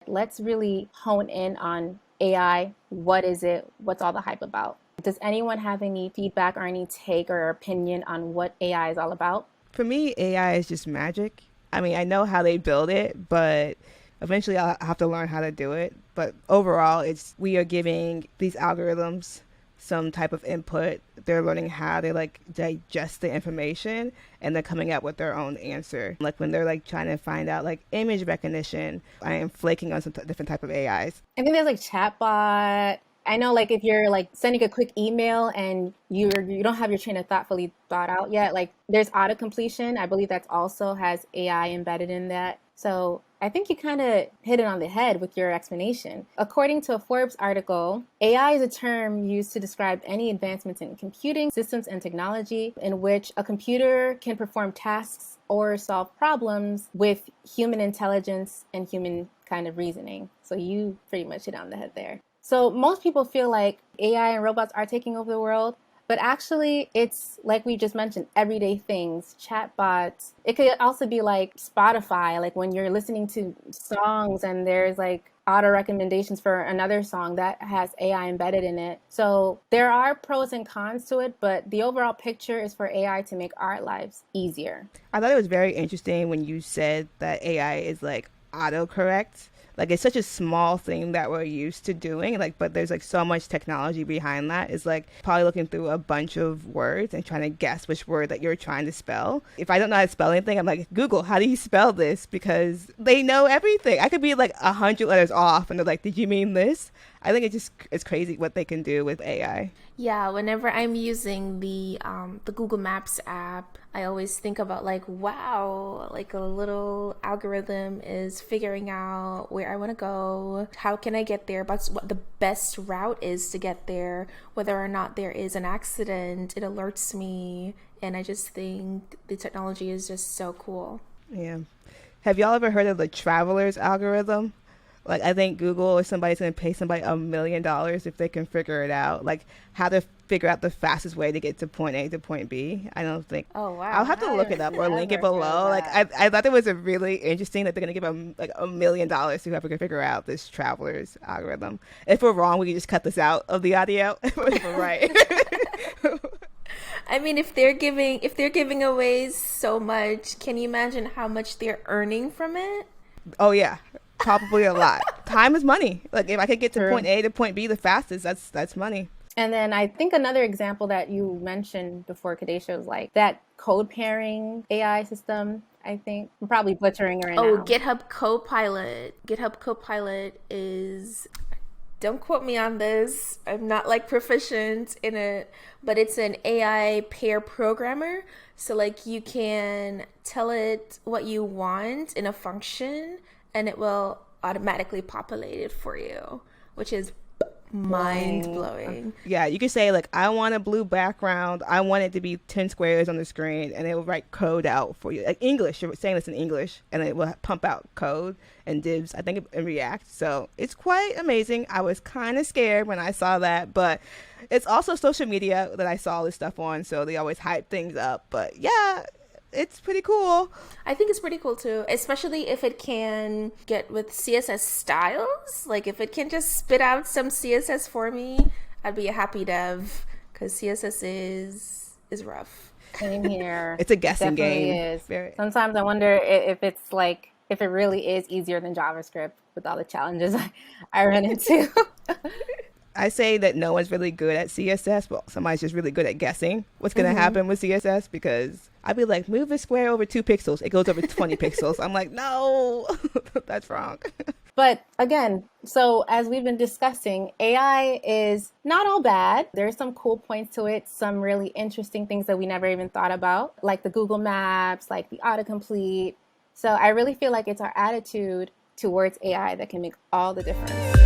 Let's really hone in on AI. What is it? What's all the hype about? Does anyone have any feedback or any take or opinion on what AI is all about? For me, AI is just magic. I mean, I know how they build it, but eventually I'll have to learn how to do it. But overall, it's we are giving these algorithms some type of input. They're learning how to like digest the information and they're coming up with their own answer. Like when they're like trying to find out like image recognition, I am flaking on some different type of AIs. I think there's like chatbot. I know like if you're like sending a quick email and you don't have your train of thought fully thought out yet, like there's auto completion. I believe that's also has AI embedded in that. So I think you kind of hit it on the head with your explanation. According to a Forbes article, AI is a term used to describe any advancements in computing systems and technology in which a computer can perform tasks or solve problems with human intelligence and human kind of reasoning. So you pretty much hit on the head there. So most people feel like AI and robots are taking over the world, but actually it's like we just mentioned, everyday things, chatbots. It could also be like Spotify, like when you're listening to songs and there's like auto recommendations for another song that has AI embedded in it. So there are pros and cons to it, but the overall picture is for AI to make our lives easier. I thought it was very interesting when you said that AI is like autocorrect. Like it's such a small thing that we're used to doing, like, but there's like so much technology behind that. It's like probably looking through a bunch of words and trying to guess which word that you're trying to spell. If I don't know how to spell anything, I'm like, Google, how do you spell this? Because they know everything. I could be like 100 letters off and they're like, did you mean this? I think it's crazy what they can do with AI. Yeah, whenever I'm using the Google Maps app, I always think about like, wow, like a little algorithm is figuring out where I want to go, how can I get there, but what the best route is to get there, whether or not there is an accident, it alerts me, and I just think the technology is just so cool. Yeah. Have y'all ever heard of the traveler's algorithm? Like, I think Google or somebody's going to pay somebody $1 million if they can figure it out. Like, how to figure out the fastest way to get to point A to point B. I don't think. Oh I'll wow. have to look it I've up or link it never heard of below. Like, that. I thought it was a really interesting that they're going to give like $1 million to whoever can figure out this traveler's algorithm. If we're wrong, we can just cut this out of the audio. If we're right. I mean, if they're giving away so much, can you imagine how much they're earning from it? Oh, yeah. Probably a lot. Time is money. Like, if I could get to True. point A to point B the fastest, that's money. And then I think another example that you mentioned before, Kadesha, was like that code pairing AI system. I think I'm probably butchering it right Oh, now. GitHub Copilot. GitHub Copilot is, don't quote me on this. I'm not like proficient in it, but it's an AI pair programmer. So like you can tell it what you want in a function and it will automatically populate it for you, which is mind Blowing. blowing. Yeah, you could say like, I want a blue background. I want it to be 10 squares on the screen, and it will write code out for you. Like English, you're saying this in English, and it will pump out code and divs. I think in React, so it's quite amazing. I was kind of scared when I saw that, but it's also social media that I saw this stuff on, so they always hype things up. But yeah, it's pretty cool. I think it's pretty cool too, especially if it can get with CSS styles. Like if it can just spit out some CSS for me, I'd be a happy dev because CSS is rough. Same here. It's a It guessing definitely game. is. Very. Sometimes I wonder if it's like if it really is easier than JavaScript with all the challenges I run into. I say that no one's really good at CSS, but somebody's just really good at guessing what's going to happen with CSS because I'd be like, move a square over 2 pixels. It goes over 20 pixels. I'm like, no, that's wrong. But again, so as we've been discussing, AI is not all bad. There's some cool points to it, some really interesting things that we never even thought about, like the Google Maps, like the autocomplete. So I really feel like it's our attitude towards AI that can make all the difference.